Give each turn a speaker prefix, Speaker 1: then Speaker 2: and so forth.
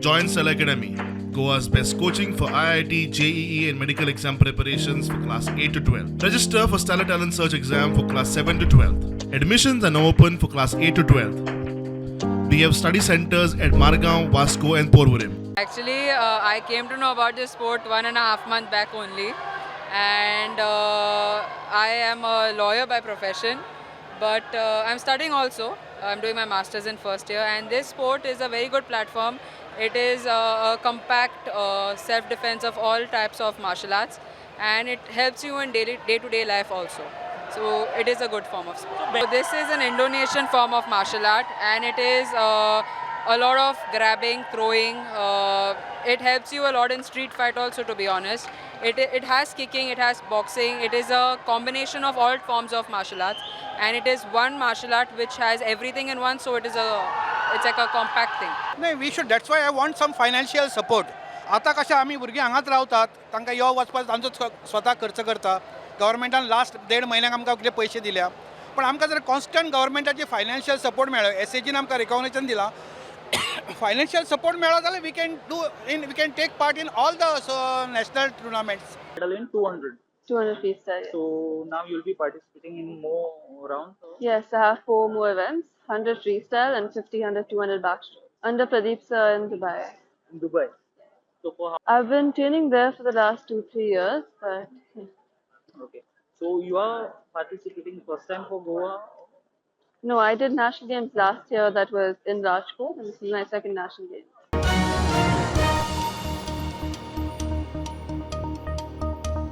Speaker 1: Join Cell Academy, Goa's best coaching for IIT, JEE, and medical exam preparations for class 8 to 12. Register for Stellar Talent Search exam for class 7 to 12. Admissions are now open for class 8 to 12. We have study centers at Margao, Vasco, and Porvorim.
Speaker 2: Actually, I came to know about this sport 1.5 months back only, and I am a lawyer by profession, but I'm studying also. I'm doing my masters in first year, and this sport is a very good platform. It is a compact self-defense of all types of martial arts, and it helps you in day-to-day life also. So it is a good form of sport. So this is an Indonesian form of martial art, and it is a lot of grabbing, throwing. It helps you a lot in street fight also, to be honest. It has kicking, it has boxing. It is a combination of all forms of martial arts, and it is one martial art which has everything in one. So it's like a compact thing.
Speaker 3: नाही we should that's why I want some financial support. आतां कशें आमी भुरगीं हांगाच रावतात तांकां यो वचपाक तांचो स्वता खर्च करता. गव्हर्मेंटान लास्ट 1.5 म्हयन्याक आमकां कितें पयशे दिल्या, पण आमकां जर कॉन्स्टंट गव्हर्मेंटाची फायनान्शियल सपोर्ट मेळ्ळो, एसएजीन आमकां रिकॉग्निशन दिलां, फायनान्शियल सपोर्ट मेळ्ळो जाल्यार we can take part in all the national tournaments.
Speaker 4: Medal in 200.
Speaker 5: 200 freestyle.
Speaker 4: So now you'll be participating in more rounds.
Speaker 5: Yes, I have 4 more events: 100 freestyle and 50, 100, 200 backstroke. Under Pradeep sir in Dubai.
Speaker 4: In Dubai. So for how?
Speaker 5: I've been training there for the last 2-3 years, but
Speaker 4: Okay. So you are participating first time for Goa.
Speaker 5: no, I did national games last year. That was in Rajkot, and this is my second national game.